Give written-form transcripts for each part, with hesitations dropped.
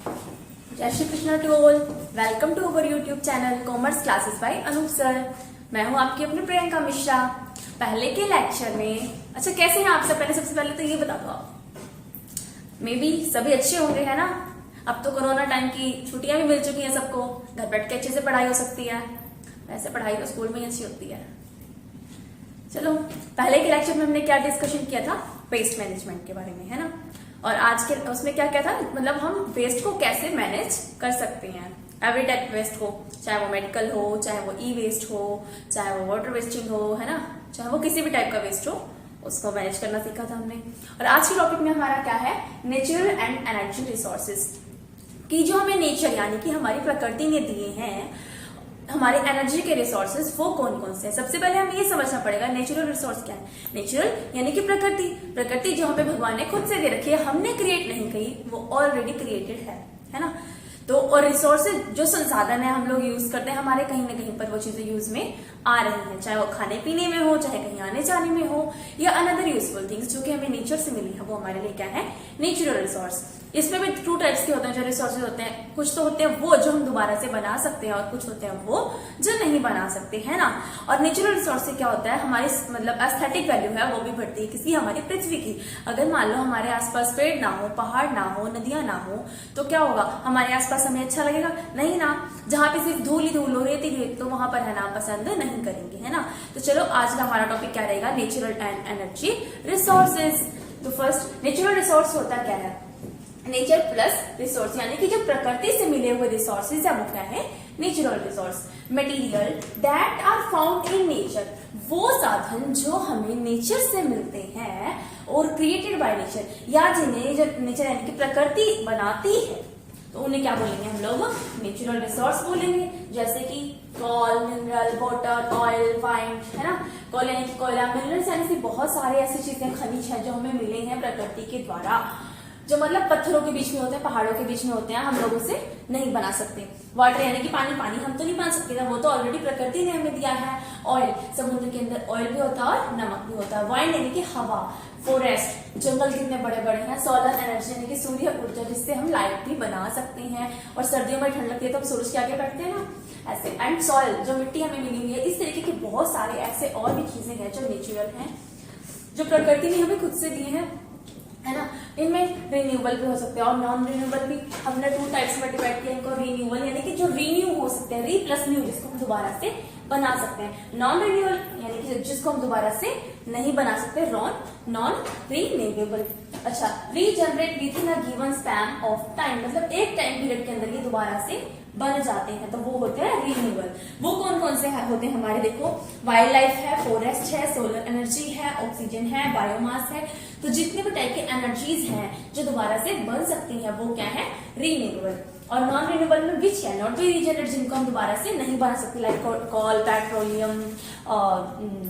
जय Shri Krishna to all. Welcome to our YouTube channel commerce classes by Anoop sir. मैं हूं आपकी अपनी प्रियंका मिश्रा। पहले के लेक्चर में अच्छा कैसे हैं आप सब? सबसे पहले तो ये बता दो, आप मे बी सभी अच्छे होंगे, है ना। अब तो कोरोना टाइम की छुट्टियां भी मिल चुकी हैं सबको, घर बैठ के अच्छे से पढ़ाई हो सकती है। वैसे पढ़ाई तो स्कूल में ही अच्छी होती है। चलो, पहले के लेक्चर में हमने क्या डिस्कशन किया था? वेस्ट मैनेजमेंट के बारे में, है ना। और आज के उसमें क्या क्या था, मतलब हम वेस्ट को कैसे मैनेज कर सकते हैं, एवरी टाइप वेस्ट को, चाहे वो मेडिकल हो, चाहे वो ई वेस्ट हो, चाहे वो वाटर वेस्टिंग हो, है ना, चाहे वो किसी भी टाइप का वेस्ट हो, उसको मैनेज करना सीखा था हमने। और आज के टॉपिक में हमारा क्या है? नेचुरल एंड एनर्जी रिसोर्सेज की जो हमें नेचर यानी कि हमारी प्रकृति ने दिए हैं, हमारे एनर्जी के रिसोर्सेज वो कौन कौन से हैं। सबसे पहले हमें ये समझना पड़ेगा नेचुरल रिसोर्स क्या है। नेचुरल यानी कि प्रकृति, प्रकृति जो हमें भगवान ने खुद से दे रखी है, हमने क्रिएट नहीं की, वो ऑलरेडी क्रिएटेड है ना। तो और रिसोर्सेज जो संसाधन है हम लोग यूज करते हैं, हमारे कहीं ना कहीं पर वो चीजें यूज में आ रही हैं, चाहे वो खाने पीने में हो, चाहे कहीं आने जाने में हो, या अनदर यूजफुल थिंग्स जो कि हमें नेचर से मिली है, वो हमारे लिए क्या है? Natural resource. इसमें भी टू टाइप्स के होते हैं जो रिसोर्सेज होते हैं। कुछ तो होते हैं वो जो हम दोबारा से बना सकते हैं, और कुछ होते हैं वो जो नहीं बना सकते, है ना। और नेचुरल रिसोर्स से क्या होता है, हमारी मतलब एस्थेटिक वैल्यू है वो भी बढ़ती है किसी हमारी पृथ्वी की। अगर मान लो हमारे आसपास पेड़ ना हो, पहाड़ ना हो, नदियां ना हो, तो क्या होगा? हमारे आसपास हमें अच्छा लगेगा नहीं ना। जहां पे सिर्फ धूल ही धूल हो, रेत ही रेत, तो वहां पर रहना पसंद नहीं करेंगे, है ना। तो चलो आज का हमारा टॉपिक क्या रहेगा? Natural and energy resources. तो फर्स्ट नेचुरल रिसोर्स होता क्या है? नेचर प्लस रिसोर्स, यानी कि जो प्रकृति से मिले हुए रिसोर्सेज है वो क्या है? Natural resource. Material that are found in nature, वो साधन जो हमें नेचर से मिलते हैं और क्रिएटेड बाय नेचर, या जिन्हें जो नेचर यानी कि प्रकृति बनाती है, तो उन्हें क्या बोलेंगे हम लोग? नेचुरल रिसोर्स बोलेंगे। जैसे कि call, mineral, water, oil, wine, है ना। कॉल यानी कि कोयला, मिनरल्स यानी कि बहुत सारे ऐसी चीजें, खनिज है जो हमें मिले हैं प्रकृति के द्वारा, जो मतलब पत्थरों के बीच में होते हैं, पहाड़ों के बीच में होते हैं, हम लोग उसे नहीं बना सकते। वाटर यानी कि पानी, पानी हम तो नहीं बना सकते ना, वो तो ऑलरेडी प्रकृति ने हमें दिया है। ऑयल, समुद्र के अंदर ऑयल भी होता है और नमक भी होता है। वाइन यानी कि हवा, फॉरेस्ट, जंगल कितने बड़े बड़े हैं। सोलर एनर्जी यानी कि सूर्य ऊर्जा, जिससे हम लाइट भी बना सकते हैं। और सर्दियों में ठंड लगती है तो हम सूरज के आगे बैठते हैं ना, ऐसे। एंड सॉइल, जो मिट्टी हमें मिली हुई है। इस तरीके के बहुत सारे ऐसे और भी चीजें हैं जो नेचुरल हैं, जो प्रकृति ने हमें खुद से दिए हैं, है ना। इनमें रिन्यूएबल भी हो सकते हैं और नॉन रिन्यूएबल भी। हमने टू टाइप्स में डिवाइड किया इनको। रिन्यूएबल यानी कि जो रिन्यू हो सकते हैं, री प्लस न्यू, जिसको हम दोबारा से बना सकते हैं। नॉन रिन्यूएबल यानी कि जिसको हम दोबारा से नहीं बना सकते, नॉन रिन्यूएबल। अच्छा, regenerate with in a given span of time, मतलब एक टाइम पीरियड के अंदर ये दोबारा से बन जाते हैं, तो वो होते हैं रिन्यूएबल। वो कौन कौन से होते हैं हमारे? देखो, वाइल्ड लाइफ है, फॉरेस्ट है, सोलर एनर्जी है, ऑक्सीजन है, बायोमास है। तो जितने भी टाइप के एनर्जीज हैं जो दोबारा से बन सकती हैं, वो क्या है? रिन्यूएबल। और नॉन रिन्यूएबल में विच है नॉट बी रीजनरेट, जिनको हम दोबारा से नहीं बना सकते, like call, petroleum,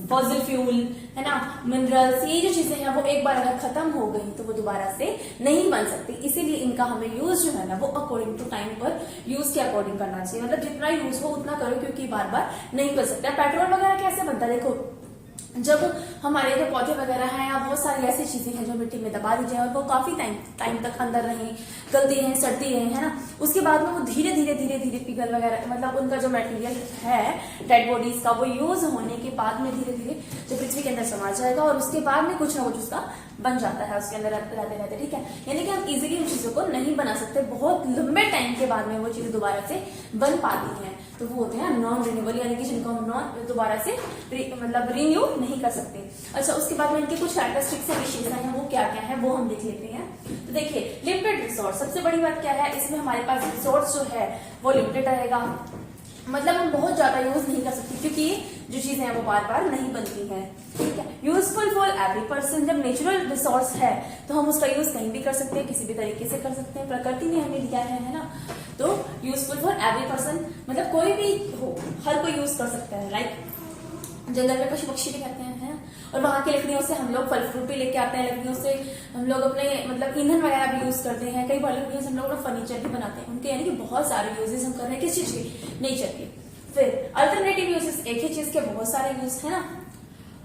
fossil fuel, है ना, मिनरल्स। ये जो चीजें हैं वो एक बार अगर खत्म हो गई तो वो दोबारा से नहीं बन सकती। इसीलिए इनका हमें यूज जो है ना, वो अकॉर्डिंग टू टाइम पर यूज के अकॉर्डिंग करना चाहिए। मतलब जितना यूज हो उतना करो, क्योंकि बार बार नहीं कर सकता। पेट्रोल वगैरह कैसे बनता है? देखो, जब हमारे जो पौधे वगैरह हैं या बहुत सारी ऐसी चीजें हैं जो मिट्टी में दबा दी जाए और वो काफी टाइम तक अंदर रहें, गलती रहें, सड़ती रहें, है ना, उसके बाद में वो धीरे धीरे पिघल वगैरह, मतलब उनका जो मटेरियल है डेड बॉडीज का, वो यूज होने के बाद में धीरे धीरे जो पृथ्वी के अंदर समा जाएगा और उसके बाद में कुछ ना कुछ उसका बन जाता है उसके अंदर रहते रहते, ठीक है। यानी कि हम इजीली उन चीजों को नहीं बना सकते, बहुत लंबे टाइम के बाद में वो चीजें दोबारा से बन पाती हैं, तो वो होते हैं नॉन रिन्यूएबल, यानी कि जिनको हम दोबारा से मतलब रिन्यू नहीं कर सकते। अच्छा, उसके बाद में इनके कुछ कैरेक्टरिस्टिक्स है, विशेषताएं हैं, वो क्या क्या है वो हम देख लेते हैं। तो देखिए, लिमिटेड रिसोर्स, सबसे बड़ी बात क्या है इसमें? हमारे पास रिसोर्स जो है वो लिमिटेड रहेगा, मतलब हम बहुत ज्यादा यूज नहीं कर सकते, क्योंकि जो चीजें हैं वो बार बार नहीं बनती हैं, ठीक है। यूजफुल फॉर एवरी पर्सन, जब नेचुरल रिसोर्स है तो हम उसका यूज कहीं भी कर सकते हैं, किसी भी तरीके से कर सकते हैं, प्रकृति ने हमें दिया है ना। तो यूजफुल फॉर एवरी पर्सन मतलब कोई भी हो, हर कोई यूज कर सकता है। लाइक जंगल में पशु पक्षी भी रहते हैं, है ना, और वहां की लकड़ियों से हम लोग फल फ्रूट भी लेके आते हैं, लकड़ियों से हम लोग अपने मतलब ईंधन वगैरह भी यूज करते हैं, कई बार लकड़ियों से हम लोग अपना फर्नीचर भी बनाते हैं उनके, यानी कि बहुत सारे यूजेस हम कर रहे हैं किस चीज के? नेचर के। फिर अल्टरनेटिव यूजेस, एक ही चीज के बहुत सारे यूज, है ना।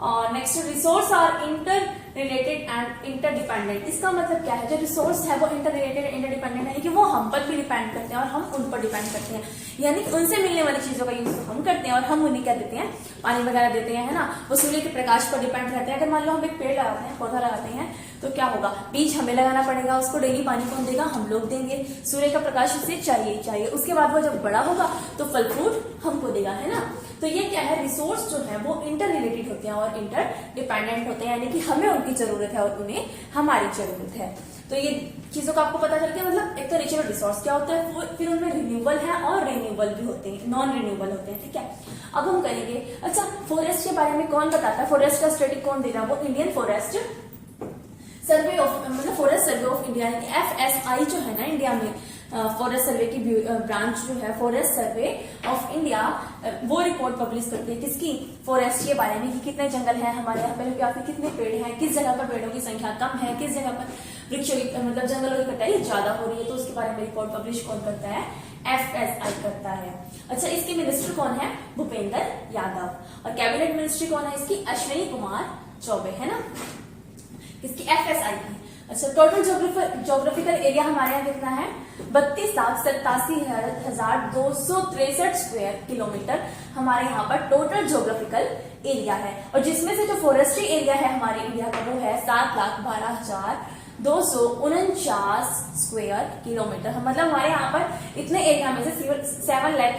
और next, resource are interrelated and interdependent. इसका मतलब क्या है? जो रिसोर्स है वो इंटर रिलेटेड इंटरडिपेंडेंट है कि वो हम पर भी डिपेंड करते हैं और हम उन पर डिपेंड करते हैं, यानी कि उनसे मिलने वाली चीजों का यूज तो हम करते हैं और हम उन्हें क्या देते हैं, पानी वगैरह देते हैं, है ना। वो सूर्य के प्रकाश पर डिपेंड रहते हैं। अगर मान लो हम एक पेड़ लगाते हैं, पौधा लगाते हैं, तो क्या होगा, बीज हमें लगाना पड़ेगा, उसको डेली पानी कौन देगा, हम लोग देंगे। सूर्य का प्रकाश उसे चाहिए ही चाहिए। उसके बाद वो जब बड़ा होगा तो फल फ्रूट हमको देगा, है ना। तो ये क्या है, रिसोर्स जो है वो इंटर रिलेटेड होते हैं और इंटर डिपेंडेंट होते हैं, यानी कि हमें उनकी जरूरत है और उन्हें हमारी जरूरत है। तो ये चीजों का आपको पता चल गया। मतलब एक तो नेचुरल रिसोर्स क्या होता है, वो फिर उनमें रिन्यूएबल है और रिन्यूएबल भी होते हैं, नॉन रिन्यूएबल होते हैं, ठीक है। अब हम करेंगे, अच्छा फॉरेस्ट के बारे में कौन बताता है, फॉरेस्ट का स्टडी कौन दे रहा है, वो इंडियन फॉरेस्ट सर्वे ऑफ, मतलब forest survey of India, FSI जो है ना इंडिया में, फॉरेस्ट सर्वे की ब्रांच जो है फॉरेस्ट सर्वे ऑफ इंडिया, वो रिपोर्ट पब्लिश करती है किसकी, फॉरेस्ट के बारे में, कि कितने जंगल है हमारे यहाँ पे, या फिर कितने पेड़ हैं, किस जगह पर पेड़ों की संख्या कम है, किस जगह पर वृक्षों की मतलब जंगलों की कटाई ज्यादा हो रही है, तो उसके बारे में रिपोर्ट पब्लिश कौन करता है, FSI करता है। अच्छा, इसके मिनिस्टर कौन है, भूपेंद्र यादव। और कैबिनेट मिनिस्ट्री कौन है इसकी, अश्विनी कुमार चौबे, है ना, इसकी FSI की। अच्छा, टोटल जोग्राफिकल एरिया हमारे यहाँ कितना है, 32,87,263 स्क्वायर किलोमीटर हमारे यहाँ पर टोटल जोग्राफिकल एरिया है। और जिसमें से जो फॉरेस्ट्री एरिया है हमारे इंडिया का वो है 7,12,249 स्क्वायर किलोमीटर। मतलब हमारे यहाँ पर इतने एरिया में से 7 लाख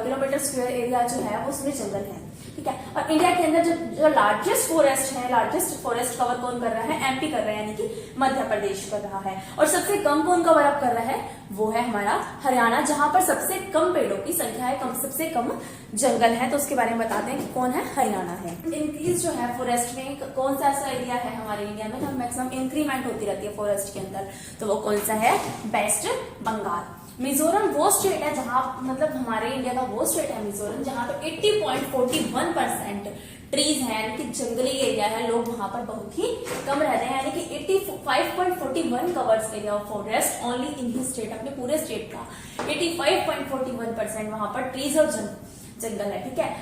किलोमीटर स्क्वायर एरिया जो है वो उसमें जंगल है, ठीक है। और इंडिया के अंदर जो लार्जेस्ट फॉरेस्ट है, लार्जेस्ट फॉरेस्ट कवर कौन कर रहा है, MP कर रहा है, यानी कि मध्य प्रदेश कर रहा है। और सबसे कम कौन कवर अप कर रहा है, वो है हमारा हरियाणा, जहां पर सबसे कम पेड़ों की संख्या है, सबसे कम जंगल है। तो उसके बारे में बताते हैं कि कौन है, हरियाणा है। इंक्रीज जो है फॉरेस्ट में कौन सा ऐसा एरिया है हमारे इंडिया में, जहां मैक्सिमम इंक्रीमेंट होती रहती है फॉरेस्ट के अंदर, तो वो कौन सा है, वेस्ट बंगाल। मिजोरम वो स्टेट है जहां, मतलब हमारे इंडिया का वो स्टेट है मिजोरम, जहां पर 80.41% ट्रीज है, यानी कि जंगली एरिया है, लोग वहां पर बहुत ही कम रहते हैं, यानी कि 85.41 covers area of forest only in he state, अपने पूरे स्टेट का 85.41% वहां पर ट्रीज और जंगल है, ठीक है।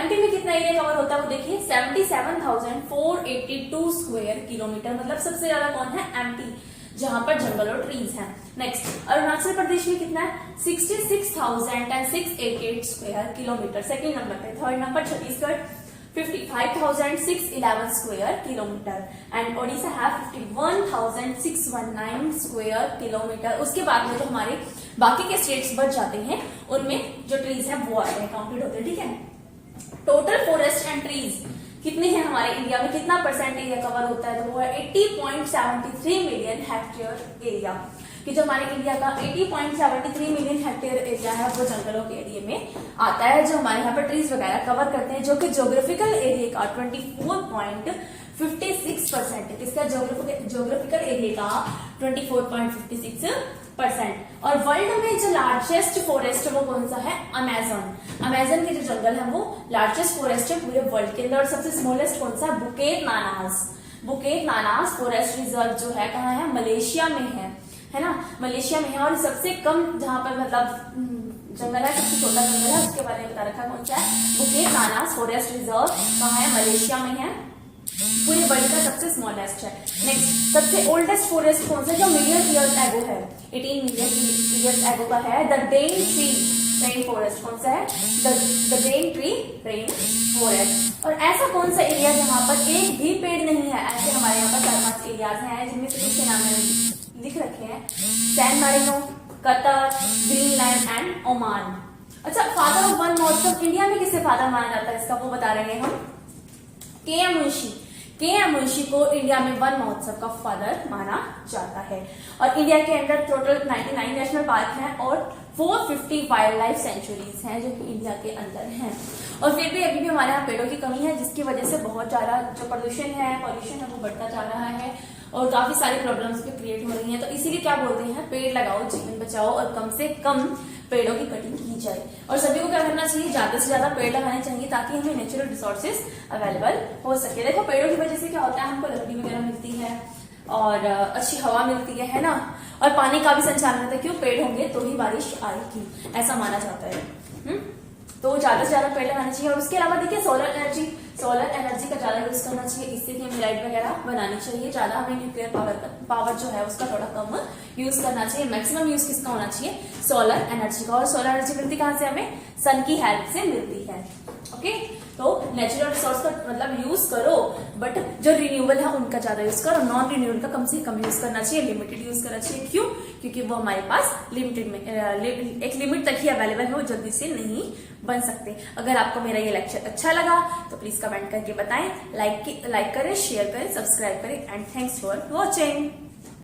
MP में कितना एरिया कवर होता है वो देखिए, 77,482 स्क्वायर किलोमीटर, मतलब सबसे ज्यादा कौन है, MP, जहां पर जंगल और ट्रीज हैं। नेक्स्ट, अरुणाचल प्रदेश में कितना है, 66,688 स्क्वायर किलोमीटर, सेकंड नंबर पे। Third number Chhattisgarh 55,611 square kilometre and Odisha है 51,619 स्क्वायर किलोमीटर। उसके बाद में जो हमारे बाकी के स्टेट्स बच जाते हैं उनमें जो ट्रीज है वो आते हैं, काउंटेड होते हैं, ठीक है। टोटल फॉरेस्ट एंड ट्रीज कितने हैं हमारे इंडिया में, कितना परसेंट एरिया कवर होता है, तो वो है 80.73 मिलियन हेक्टेयर एरिया, कि जो हमारे इंडिया का 80.73 मिलियन हेक्टेयर एरिया है वो जंगलों के एरिया में आता है, जो हमारे यहाँ पर ट्रीज वगैरह कवर करते हैं, जो कि जोग्राफिकल एरिया का 24.56% है। किसका, जोग्राफिकल एरिया का 24.56%। और वर्ल्ड में जो लार्जेस्ट फॉरेस्ट है वो कौन सा है, अमेजन। अमेजन के जो जंगल है वो लार्जेस्ट फॉरेस्ट है पूरे वर्ल्ड के अंदर। और सबसे स्मॉलेस्ट कौन सा, बुकेट नानास फॉरेस्ट रिजर्व जो है कहाँ है, मलेशिया में है ना, मलेशिया में है। और सबसे कम जहां पर मतलब जंगल है, सबसे छोटा जंगल है, उसके बारे में बता रखा कौन सा है, बुकेट नानास फॉरेस्ट रिजर्व कहाँ है, मलेशिया में है, पूरे वर्ल्ड का सबसे स्मॉलेस्ट है। नेक्स्ट, सबसे ओल्डेस्ट फॉरेस्ट कौन सा, जो मिलियन ईयर्स एगो है, 18 मिलियन ईयर्स एगो का है, the Daintree rainforest. कौन सा है, the Daintree rainforest. और ऐसा कौन सा एरिया जहां पर एक भी पेड़ नहीं है, ऐसे हमारे यहाँ पर 4-5 एरियाज हैं, जिनमें से कुछ के नाम लिख रखे हैं, San Marino, Qatar, Greenland and Oman. अच्छा, father of Van Mahotsav India में किसे फादर माना जाता है इसका वो बता रहे हैं हम, KM मुंशी को इंडिया में वन महोत्सव का फादर माना जाता है। और इंडिया के अंदर टोटल 99 नेशनल पार्क हैं और 450 वाइल्ड लाइफ सेंचुरीज हैं जो कि इंडिया के अंदर हैं। और फिर भी अभी भी हमारे यहाँ पेड़ों की कमी है, जिसकी वजह से बहुत ज्यादा जो पॉल्यूशन है वो बढ़ता जा रहा है और काफी सारी प्रॉब्लम्स भी क्रिएट हो रही हैं। तो इसीलिए क्या बोलते हैं, पेड़ लगाओ जीवन बचाओ और कम से कम पेड़ों की कटिंग की जाए। और सभी को क्या करना चाहिए, ज्यादा से ज्यादा पेड़ लगाने चाहिए ताकि हमें नेचुरल रिसोर्सेज अवेलेबल हो सके। देखो पेड़ों की वजह से क्या होता है, हमको लकड़ी वगैरह मिलती है और अच्छी हवा मिलती है ना, और पानी का भी संचालन होता है, क्यों, पेड़ होंगे तो ही बारिश आएगी, ऐसा माना जाता है। तो ज्यादा से ज्यादा पेड़ लगाना चाहिए। और उसके अलावा देखिए सोलर एनर्जी का ज्यादा यूज करना चाहिए, इससे कि हमें लाइट वगैरह बनानी चाहिए। ज्यादा हमें न्यूक्लियर पावर जो है उसका थोड़ा कम यूज करना चाहिए। मैक्सिमम यूज किसका होना चाहिए? सोलर एनर्जी का। और सोलर एनर्जी मिलती कहाँ से? हमें सन की हेल्प से मिलती है। ओके, तो नेचुरल रिसोर्स का मतलब यूज करो, बट जो रिन्यूएबल है उनका ज्यादा यूज करो, नॉन रिन्यूएबल का कम से कम यूज करना चाहिए, लिमिटेड यूज करना चाहिए। क्यों? क्योंकि वो हमारे पास लिमिटेड में एक लिमिट तक ही अवेलेबल है, वो जल्दी से नहीं बन सकते। अगर आपको मेरा ये लेक्चर अच्छा लगा तो प्लीज कमेंट करके बताएं, लाइक करें, शेयर करें, सब्सक्राइब करें एंड थैंक्स फॉर वॉचिंग।